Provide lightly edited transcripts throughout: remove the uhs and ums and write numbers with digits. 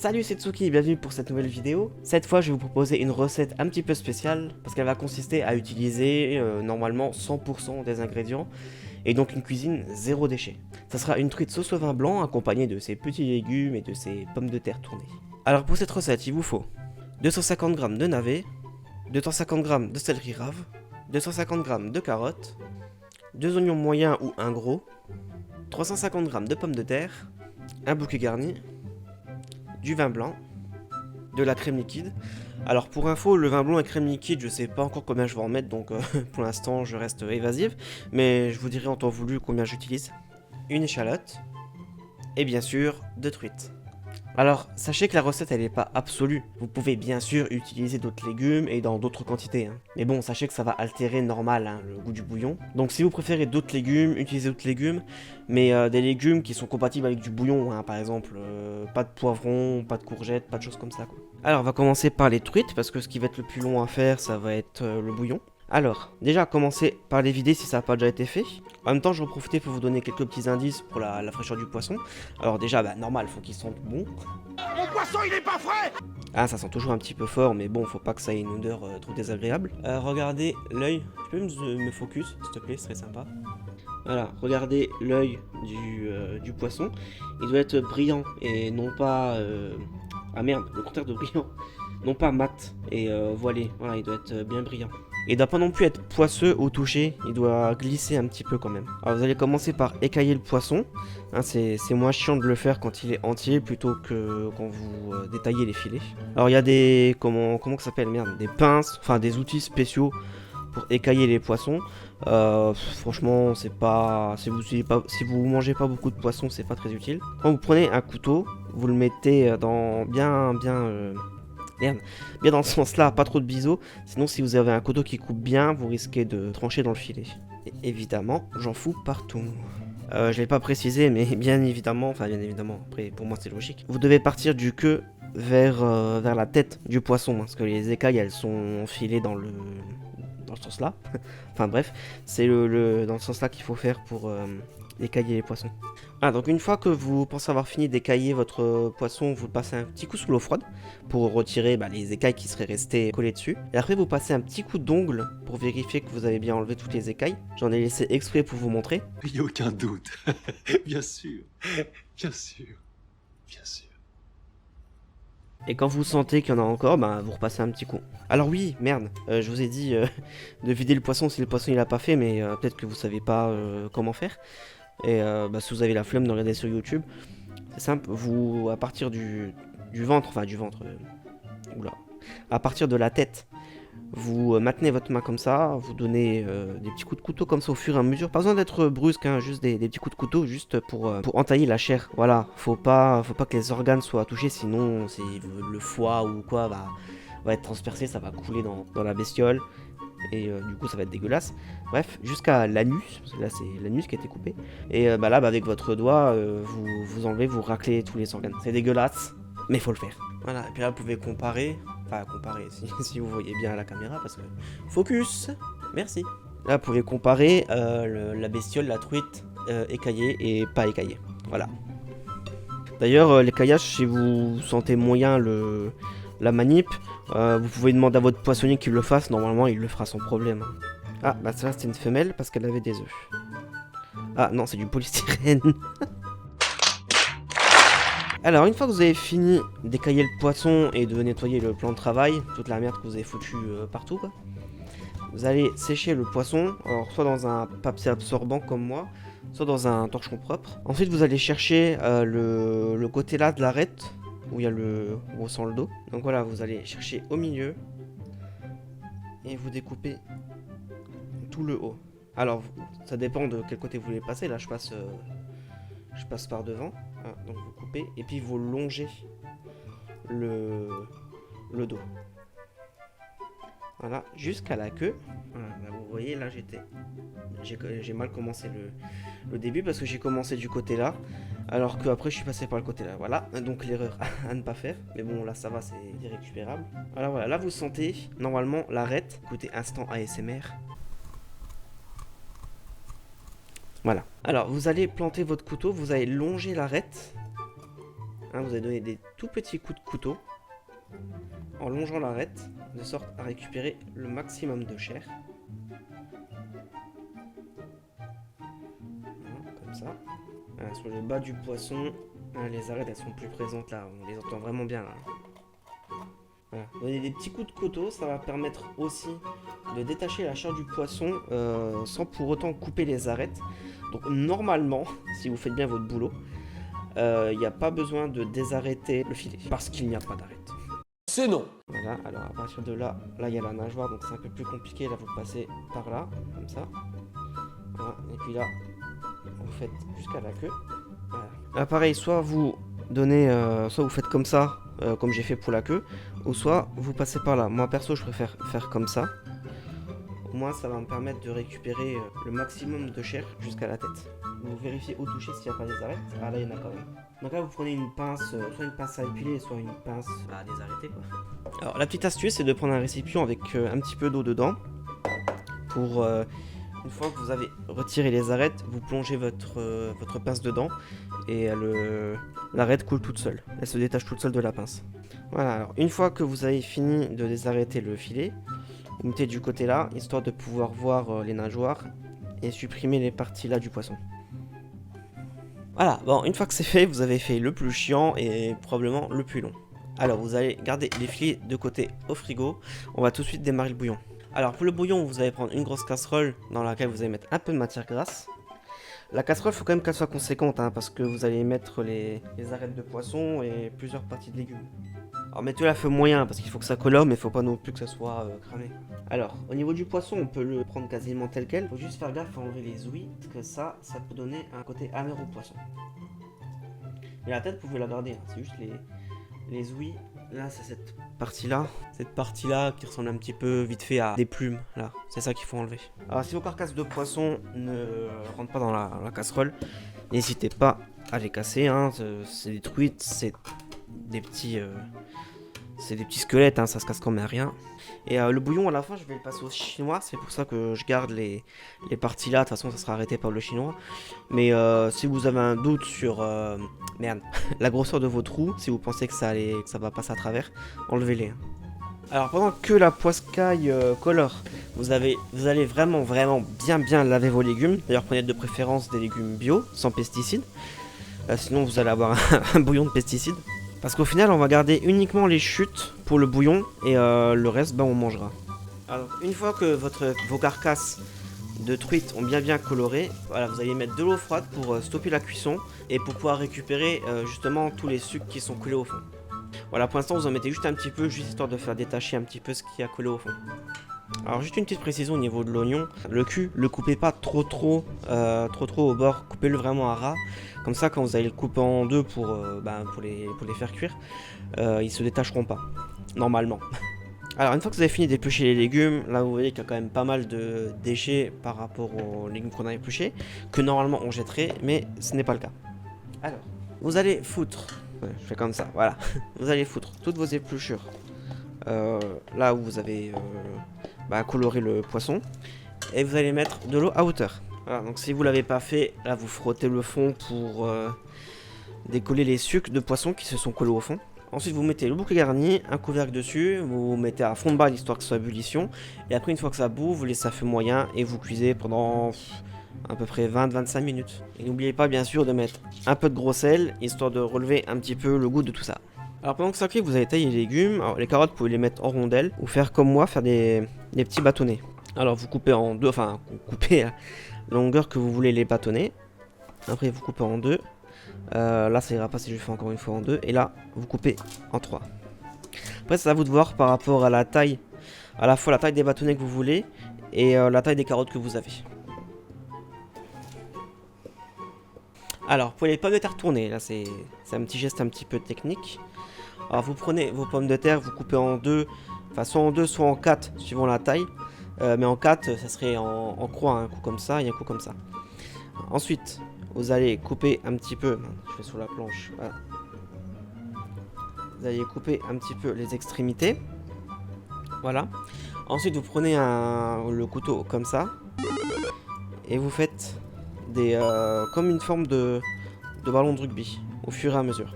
Salut, c'est Tsuki et bienvenue pour cette nouvelle vidéo. Cette fois je vais vous proposer une recette un petit peu spéciale parce qu'elle va consister à utiliser normalement 100% des ingrédients et donc une cuisine zéro déchet. Ça sera une truite sauce au vin blanc accompagnée de ses petits légumes et de ses pommes de terre tournées. Alors pour cette recette il vous faut 250 g de navets, 250 g de céleri rave, 250 g de carottes, 2 oignons moyens ou un gros, 350 g de pommes de terre, un bouquet garni, du vin blanc, de la crème liquide. Alors pour info, le vin blanc et crème liquide, je sais pas encore combien je vais en mettre, donc pour l'instant je reste évasive, mais je vous dirai en temps voulu combien j'utilise. Une échalote, et bien sûr, 2 truites. Alors, sachez que la recette elle est pas absolue. Vous pouvez bien sûr utiliser d'autres légumes et dans d'autres quantités. Mais bon, sachez que ça va altérer normal le goût du bouillon. Donc si vous préférez d'autres légumes, utilisez d'autres légumes. Mais des légumes qui sont compatibles avec du bouillon. Par exemple, pas de poivron, pas de courgettes, pas de choses comme ça. Alors, on va commencer par les truites parce que ce qui va être le plus long à faire, ça va être le bouillon. Alors, déjà, commencez par les vider si ça n'a pas déjà été fait. En même temps, je vais en profiter pour vous donner quelques petits indices pour la fraîcheur du poisson. Alors déjà, normal, faut qu'il sente bon. Mon poisson, il est pas frais! Ah, ça sent toujours un petit peu fort, mais bon, faut pas que ça ait une odeur trop désagréable. Regardez l'œil. Tu peux me focus, s'il te plaît, ce serait sympa. Voilà, regardez l'œil du poisson. Il doit être brillant et non pas... Ah merde, le contraire de brillant. Non pas mat et voilé. Voilà, il doit être bien brillant. Il doit pas non plus être poisseux au toucher, il doit glisser un petit peu quand même. Alors vous allez commencer par écailler le poisson. C'est moins chiant de le faire quand il est entier plutôt que quand vous détaillez les filets. Alors il y a des... comment ça s'appelle, merde, des pinces, enfin des outils spéciaux pour écailler les poissons. Franchement, c'est pas... Si vous mangez pas beaucoup de poissons, c'est pas très utile. Quand vous prenez un couteau, vous le mettez dans bien dans le sens là, pas trop de biseaux, sinon si vous avez un couteau qui coupe bien, vous risquez de trancher dans le filet. Et évidemment, j'en fous partout. Je l'ai pas précisé, mais bien évidemment, après pour moi c'est logique. Vous devez partir du queue vers la tête du poisson, parce que les écailles elles sont enfilées dans le sens là. Enfin bref, c'est dans le sens là qu'il faut faire pour écailler les poissons. Donc une fois que vous pensez avoir fini d'écailler votre poisson, vous passez un petit coup sous l'eau froide pour retirer les écailles qui seraient restées collées dessus. Et après vous passez un petit coup d'ongle pour vérifier que vous avez bien enlevé toutes les écailles. J'en ai laissé exprès pour vous montrer. Il n'y a aucun doute. Bien sûr. Bien sûr. Bien sûr. Et quand vous sentez qu'il y en a encore, vous repassez un petit coup. Alors oui, merde, je vous ai dit de vider le poisson si le poisson il a pas fait, mais peut-être que vous savez pas comment faire. Et si vous avez la flemme de regarder sur YouTube, c'est simple, vous, à partir du ventre, à partir de la tête, vous maintenez votre main comme ça, vous donnez des petits coups de couteau comme ça au fur et à mesure, pas besoin d'être brusque, juste des petits coups de couteau, juste pour entailler la chair, voilà, faut pas que les organes soient touchés, sinon le foie ou quoi va être transpercé, ça va couler dans la bestiole. Et du coup ça va être dégueulasse. Bref, jusqu'à l'anus, parce que là c'est l'anus qui a été coupé. Et là avec votre doigt, vous enlevez, vous raclez tous les organes. C'est dégueulasse, mais faut le faire. Voilà, et puis là vous pouvez comparer, si vous voyez bien à la caméra, parce que... Focus. Merci. Là vous pouvez comparer la bestiole, la truite écaillée et pas écaillée. Voilà. D'ailleurs, l'écaillage, si vous sentez moyen la manip, vous pouvez demander à votre poissonnier qu'il le fasse, normalement il le fera sans problème. Ah, ça c'était une femelle parce qu'elle avait des œufs. Ah non, c'est du polystyrène. Alors, une fois que vous avez fini d'écailler le poisson et de nettoyer le plan de travail, toute la merde que vous avez foutu partout, vous allez sécher le poisson, alors soit dans un papier absorbant comme moi, soit dans un torchon propre. Ensuite, vous allez chercher le côté là de l'arête, où il y a où on sent le dos. Donc voilà, vous allez chercher au milieu et vous découpez tout le haut. Alors, ça dépend de quel côté vous voulez passer. Là, je passe par devant. Donc vous coupez et puis vous longez le dos. Voilà, jusqu'à la queue. Voilà, vous voyez, là j'ai mal commencé le début parce que j'ai commencé du côté là, alors qu'après je suis passé par le côté là. Voilà, donc l'erreur à ne pas faire. Mais bon, là ça va, c'est irrécupérable. Alors voilà, là vous sentez normalement l'arête. Écoutez, instant ASMR. Voilà. Alors vous allez planter votre couteau, vous allez longer l'arête. hein, vous allez donner des tout petits coups de couteau en longeant l'arête, de sorte à récupérer le maximum de chair. Voilà, comme ça. Voilà, sur le bas du poisson, hein, les arêtes elles sont plus présentes là, on les entend vraiment bien là. Voilà. Donner des petits coups de couteau, ça va permettre aussi de détacher la chair du poisson sans pour autant couper les arêtes. Donc normalement, si vous faites bien votre boulot, il n'y a pas besoin de désarrêter le filet, parce qu'il n'y a pas d'arête. C'est non. Voilà, alors à partir de là, il y a la nageoire, donc c'est un peu plus compliqué, là vous passez par là, comme ça. Voilà, et puis là, vous faites jusqu'à la queue. Voilà. Là pareil, soit vous donnez, soit vous faites comme ça, comme j'ai fait pour la queue, ou soit vous passez par là. Moi perso, je préfère faire comme ça. Au moins, ça va me permettre de récupérer le maximum de chair jusqu'à la tête. Vous vérifiez au toucher s'il n'y a pas des arêtes. Ah là, il y en a quand même. Donc là, vous prenez une pince, soit une pince à épiler, soit une pince à désarrêter, quoi. Alors, la petite astuce, c'est de prendre un récipient avec un petit peu d'eau dedans. Pour, une fois que vous avez retiré les arêtes, vous plongez votre pince dedans. Et l'arête coule toute seule. Elle se détache toute seule de la pince. Voilà, alors une fois que vous avez fini de désarrêter le filet, vous mettez du côté là, histoire de pouvoir voir les nageoires et supprimer les parties là du poisson. Voilà, bon, une fois que c'est fait, vous avez fait le plus chiant et probablement le plus long. Alors, vous allez garder les filets de côté au frigo. On va tout de suite démarrer le bouillon. Alors, pour le bouillon, vous allez prendre une grosse casserole dans laquelle vous allez mettre un peu de matière grasse. La casserole, il faut quand même qu'elle soit conséquente, hein, parce que vous allez mettre les arêtes de poisson et plusieurs parties de légumes. Alors mettez-le à feu moyen parce qu'il faut que ça colore, mais il faut pas non plus que ça soit cramé. Alors, au niveau du poisson, on peut le prendre quasiment tel quel. Faut juste faire gaffe à enlever les ouïes, parce que ça peut donner un côté amer au poisson. Mais la tête, vous pouvez la garder, hein. C'est juste les ouïes. Là, c'est cette partie-là. Cette partie-là qui ressemble un petit peu vite fait à des plumes. Là, c'est ça qu'il faut enlever. Alors, si vos carcasses de poisson ne rentrent pas dans la casserole, n'hésitez pas à les casser. Hein. C'est des truites, c'est des petits squelettes, hein, ça se casse quand même rien. Et le bouillon à la fin je vais le passer au chinois, c'est pour ça que je garde les parties là, de toute façon ça sera arrêté par le chinois. Mais si vous avez un doute sur la grosseur de vos trous, si vous pensez que ça va passer à travers, enlevez-les. Hein. Alors pendant que la poiscaille colore, vous allez vraiment bien laver vos légumes. D'ailleurs prenez de préférence des légumes bio, sans pesticides. Sinon vous allez avoir un bouillon de pesticides. Parce qu'au final, on va garder uniquement les chutes pour le bouillon et le reste, on mangera. Alors, une fois que vos carcasses de truites ont bien coloré, voilà, vous allez mettre de l'eau froide pour stopper la cuisson et pour pouvoir récupérer justement tous les sucres qui sont collés au fond. Voilà, pour l'instant, vous en mettez juste un petit peu, juste histoire de faire détacher un petit peu ce qui a collé au fond. Alors juste une petite précision au niveau de l'oignon, le cul, le coupez pas trop au bord, coupez-le vraiment à ras. Comme ça, quand vous allez le couper en deux pour les faire cuire, ils se détacheront pas, normalement. Alors une fois que vous avez fini d'éplucher les légumes, là vous voyez qu'il y a quand même pas mal de déchets par rapport aux légumes qu'on a épluchés, que normalement on jetterait, mais ce n'est pas le cas. Alors, vous allez foutre, je fais comme ça, voilà, vous allez foutre toutes vos épluchures là où vous avez coloré le poisson, et vous allez mettre de l'eau à hauteur. Voilà, donc si vous l'avez pas fait, là vous frottez le fond pour décoller les sucs de poisson qui se sont collés au fond. Ensuite vous mettez le bouquet garni, un couvercle dessus, vous mettez à fond de balle histoire que ce soit ébullition, et après une fois que ça bout, vous laissez à feu moyen et vous cuisez pendant à peu près 20-25 minutes. Et n'oubliez pas bien sûr de mettre un peu de gros sel, histoire de relever un petit peu le goût de tout ça. Alors pendant que ça cuit, vous allez tailler les légumes. Alors, les carottes, vous pouvez les mettre en rondelles ou faire comme moi, faire des petits bâtonnets. Alors vous coupez en deux, enfin vous coupez à la longueur que vous voulez les bâtonnets. Après vous coupez en deux. Là ça ira pas si je fais encore une fois en deux. Et là vous coupez en trois. Après c'est à vous de voir par rapport à la taille, à la fois la taille des bâtonnets que vous voulez et la taille des carottes que vous avez. Alors pour les pommes de terre tournées, là c'est un petit geste un petit peu technique. Alors vous prenez vos pommes de terre, vous coupez en deux, enfin soit en deux soit en quatre suivant la taille. Mais en 4, ça serait en croix, un coup comme ça et un coup comme ça. Ensuite, vous allez couper un petit peu, je fais sur la planche, voilà. Vous allez couper un petit peu les extrémités. Voilà. Ensuite, vous prenez le couteau comme ça. Et vous faites comme une forme de ballon de rugby, au fur et à mesure.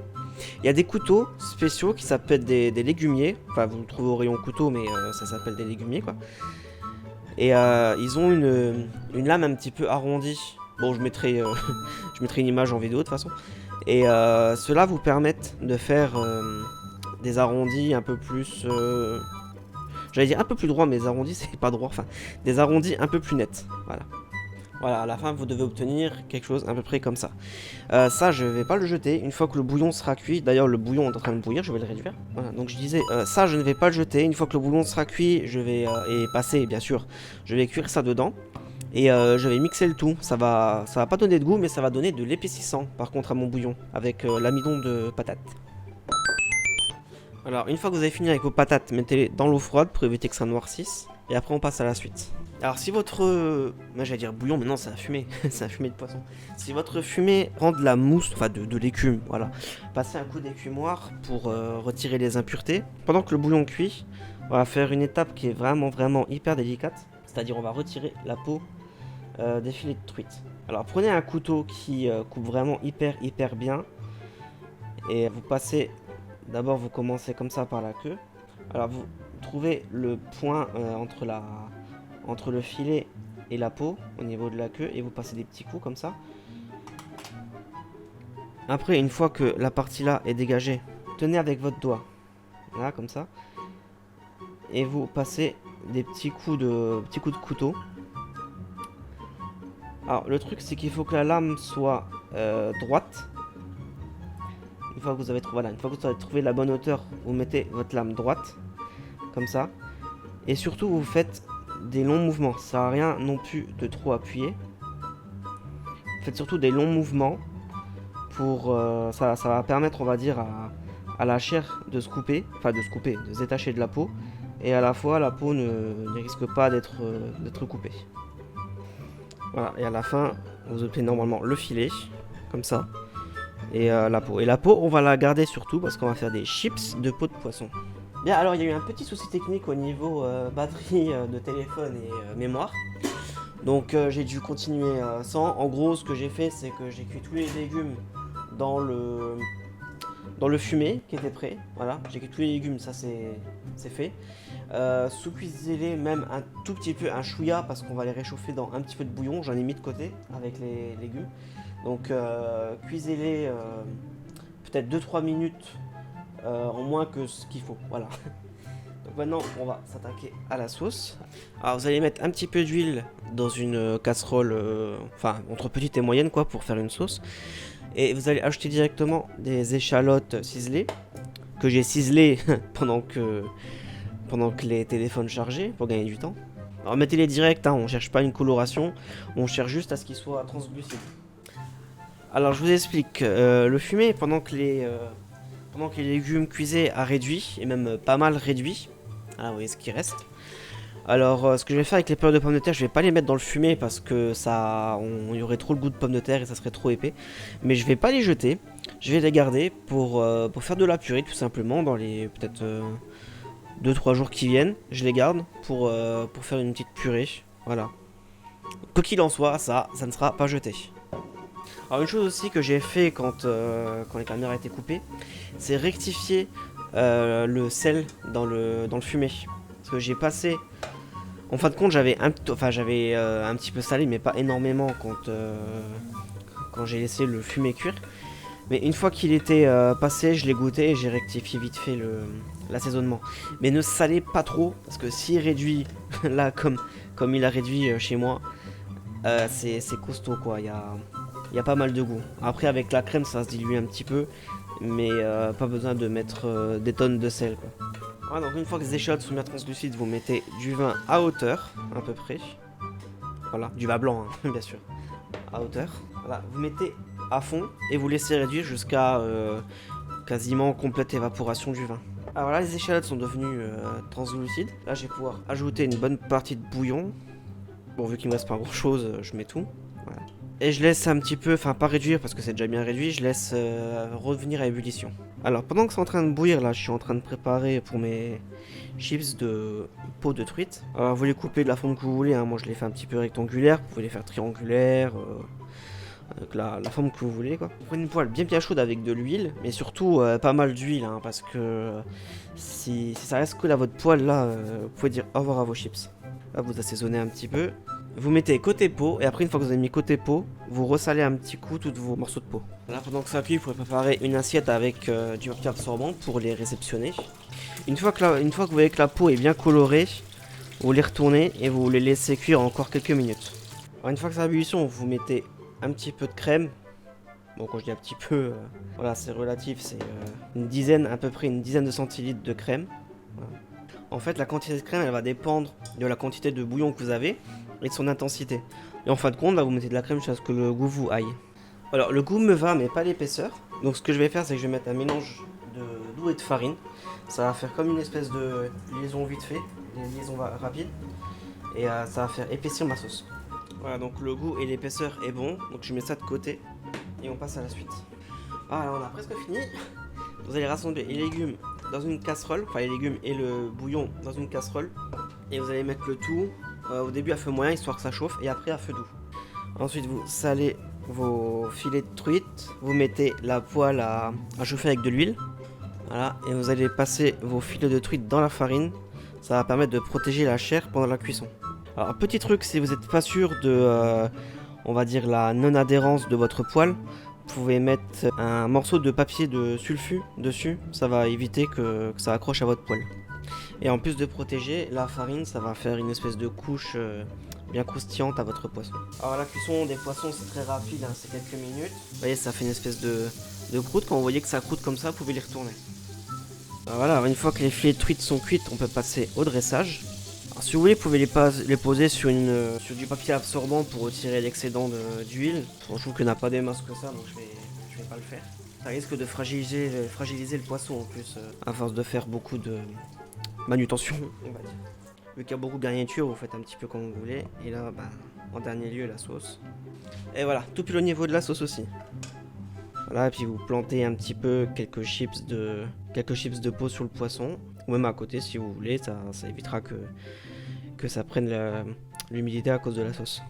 Il y a des couteaux spéciaux qui s'appellent des légumiers. Enfin, vous le trouvez au rayon couteau, mais ça s'appelle des légumiers, quoi. Et ils ont une lame un petit peu arrondie. Bon, je mettrai une image en vidéo de toute façon. Et ceux-là vous permettent de faire des arrondis un peu plus... J'allais dire un peu plus droit, mais des arrondis c'est pas droit. Enfin, des arrondis un peu plus nets. Voilà. Voilà, à la fin vous devez obtenir quelque chose à peu près comme ça. Ça je vais pas le jeter une fois que le bouillon sera cuit. D'ailleurs le bouillon est en train de bouillir, je vais le réduire. Voilà, donc je disais ça je ne vais pas le jeter. Une fois que le bouillon sera cuit, je vais et passé bien sûr, je vais cuire ça dedans. Et je vais mixer le tout. Ça va pas donner de goût, mais ça va donner de l'épaississant par contre à mon bouillon avec l'amidon de patates. Alors une fois que vous avez fini avec vos patates, mettez-les dans l'eau froide pour éviter que ça noircisse. Et après on passe à la suite. Alors si votre... moi j'allais dire bouillon, mais non c'est un fumé. C'est un fumé de poisson. Si votre fumée rend de la mousse, enfin de l'écume, voilà. Passez un coup d'écumoire pour retirer les impuretés. Pendant que le bouillon cuit, on va faire une étape qui est vraiment hyper délicate. C'est-à-dire on va retirer la peau des filets de truite. Alors prenez un couteau qui coupe vraiment hyper bien. Et vous passez... D'abord vous commencez comme ça par la queue. Alors vous trouvez le point entre le filet et la peau au niveau de la queue et vous passez des petits coups comme ça. Après une fois que la partie là est dégagée, tenez avec votre doigt, là comme ça, et vous passez des petits coups de couteau. Alors le truc c'est qu'il faut que la lame soit droite. Une fois que vous avez trouvé la bonne hauteur, vous mettez votre lame droite, comme ça. Et surtout, vous faites des longs mouvements. Ça sert à rien non plus de trop appuyer. Faites surtout des longs mouvements pour ça va permettre, on va dire, à la chair de se couper, de se détacher de la peau. Et à la fois, la peau ne risque pas d'être coupée. Voilà. Et à la fin, vous obtenez normalement le filet, comme ça. Et la peau. Et la peau, on va la garder surtout parce qu'on va faire des chips de peau de poisson. Bien, alors il y a eu un petit souci technique au niveau batterie de téléphone et mémoire. Donc j'ai dû continuer sans. En gros, ce que j'ai fait, c'est que j'ai cuit tous les légumes dans le fumé qui était prêt. Voilà, j'ai cuit tous les légumes, ça c'est fait. Sous-cuisez-les même un tout petit peu, un chouïa, parce qu'on va les réchauffer dans un petit peu de bouillon. J'en ai mis de côté avec les légumes. Donc cuisez-les peut-être 2-3 minutes en moins que ce qu'il faut. Voilà. Donc maintenant on va s'attaquer à la sauce. Alors vous allez mettre un petit peu d'huile dans une casserole, entre petite et moyenne quoi, pour faire une sauce. Et vous allez ajouter directement des échalotes ciselées que j'ai ciselées pendant que les téléphones chargeaient pour gagner du temps. Alors mettez-les direct, hein, on cherche pas une coloration, on cherche juste à ce qu'ils soient translucides. Alors je vous explique, le fumé pendant que les légumes cuisaient a réduit, et même pas mal réduit. Ah vous voyez ce qui reste. Alors ce que je vais faire avec les peurres de pommes de terre, je vais pas les mettre dans le fumé parce que il y aurait trop le goût de pommes de terre et ça serait trop épais. Mais je vais pas les jeter, je vais les garder pour faire de la purée tout simplement dans les peut-être 2-3 jours qui viennent. Je les garde pour faire une petite purée, voilà. Quoi qu'il en soit, ça ne sera pas jeté. Alors une chose aussi que j'ai fait quand les caméras étaient coupées, c'est rectifier le sel dans le fumé. Parce que j'ai passé... En fin de compte, j'avais un petit peu salé, mais pas énormément quand j'ai laissé le fumé cuire. Mais une fois qu'il était passé, je l'ai goûté et j'ai rectifié vite fait l'assaisonnement. Mais ne salez pas trop, parce que s'il réduit, là comme il a réduit chez moi, c'est costaud quoi, il y a pas mal de goût. Après avec la crème ça se dilue un petit peu, mais pas besoin de mettre des tonnes de sel quoi. Voilà, donc une fois que les échalotes sont bien translucides, vous mettez du vin à hauteur, à peu près. Voilà, du vin blanc hein, bien sûr, à hauteur. Voilà, vous mettez à fond et vous laissez réduire jusqu'à quasiment complète évaporation du vin. Alors là les échalotes sont devenues translucides. Là je vais pouvoir ajouter une bonne partie de bouillon. Bon vu qu'il me reste pas grand chose, je mets tout. Voilà. Et je laisse un petit peu, pas réduire parce que c'est déjà bien réduit, je laisse revenir à ébullition. Alors pendant que c'est en train de bouillir, là je suis en train de préparer pour mes chips de peau de truite. Alors vous les coupez de la forme que vous voulez, hein. Moi je les fais un petit peu rectangulaires, vous pouvez les faire triangulaires, avec la forme que vous voulez quoi. Vous prenez une poêle bien chaude avec de l'huile, mais surtout pas mal d'huile, hein, parce que si ça reste que à votre poêle là, vous pouvez dire au revoir à vos chips. Là vous assaisonnez un petit peu. Vous mettez côté pot, et après une fois que vous avez mis côté pot, vous ressalez un petit coup tous vos morceaux de peau. Là pendant que ça cuit, vous pouvez préparer une assiette avec du papier absorbant pour les réceptionner. Une fois que vous voyez que la peau est bien colorée, vous les retournez et vous les laissez cuire encore quelques minutes. Alors une fois que ça a ébullition, vous mettez un petit peu de crème. Bon, quand je dis un petit peu, voilà, c'est relatif, c'est à peu près une dizaine de centilitres de crème. Voilà. En fait, la quantité de crème, elle va dépendre de la quantité de bouillon que vous avez et de son intensité. Et en fin de compte, là, vous mettez de la crème jusqu'à ce que le goût vous aille. Alors, le goût me va, mais pas l'épaisseur. Donc, ce que je vais faire, c'est que je vais mettre un mélange d'eau et de farine. Ça va faire comme une espèce de liaison vite fait, une liaison rapide. Et ça va faire épaissir ma sauce. Voilà, donc le goût et l'épaisseur est bon. Donc, je mets ça de côté. Et on passe à la suite. Ah, là, on a presque fini. Vous allez rassembler les légumes dans une casserole, enfin les légumes et le bouillon dans une casserole. Et vous allez mettre le tout au début à feu moyen, histoire que ça chauffe, et après à feu doux. Ensuite, vous salez vos filets de truite. Vous mettez la poêle à chauffer avec de l'huile. Voilà, et vous allez passer vos filets de truite dans la farine. Ça va permettre de protéger la chair pendant la cuisson. Alors, petit truc, si vous n'êtes pas sûr de, on va dire, la non-adhérence de votre poêle, vous pouvez mettre un morceau de papier de sulfu dessus. Ça va éviter que ça accroche à votre poêle. Et en plus de protéger, la farine, ça va faire une espèce de couche bien croustillante à votre poisson. Alors, la cuisson des poissons, c'est très rapide, hein, c'est quelques minutes. Vous voyez, ça fait une espèce de croûte. Quand vous voyez que ça croûte comme ça, vous pouvez les retourner. Alors voilà, une fois que les filets de truite sont cuits, on peut passer au dressage. Alors, si vous voulez, vous pouvez les poser sur du papier absorbant pour retirer l'excédent d'huile. Je trouve qu'il n'y en a pas des masses que ça, donc je vais pas le faire. Ça risque de fragiliser le poisson en plus, à force de faire beaucoup de manutention, on va dire. Vu qu'il y a beaucoup de garnitures, vous faites un petit peu comme vous voulez. Et là, en dernier lieu, la sauce. Et voilà, tout pile au niveau de la sauce aussi. Voilà, et puis vous plantez un petit peu quelques chips de peau sur le poisson, ou même à côté si vous voulez, ça évitera que ça prenne l'humidité à cause de la sauce.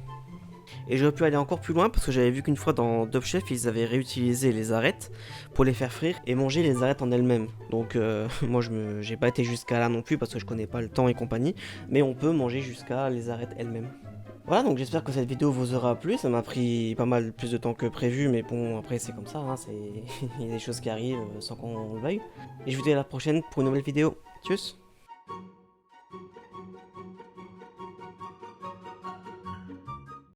Et j'aurais pu aller encore plus loin parce que j'avais vu qu'une fois dans Top Chef, ils avaient réutilisé les arêtes pour les faire frire et manger les arêtes en elles-mêmes. Donc moi j'ai pas été jusqu'à là non plus parce que je connais pas le temps et compagnie, mais on peut manger jusqu'à les arêtes elles-mêmes. Voilà, donc j'espère que cette vidéo vous aura plu. Ça m'a pris pas mal plus de temps que prévu, mais bon, après c'est comme ça, hein, il y a des choses qui arrivent sans qu'on le veuille. Et je vous dis à la prochaine pour une nouvelle vidéo. Tchuss!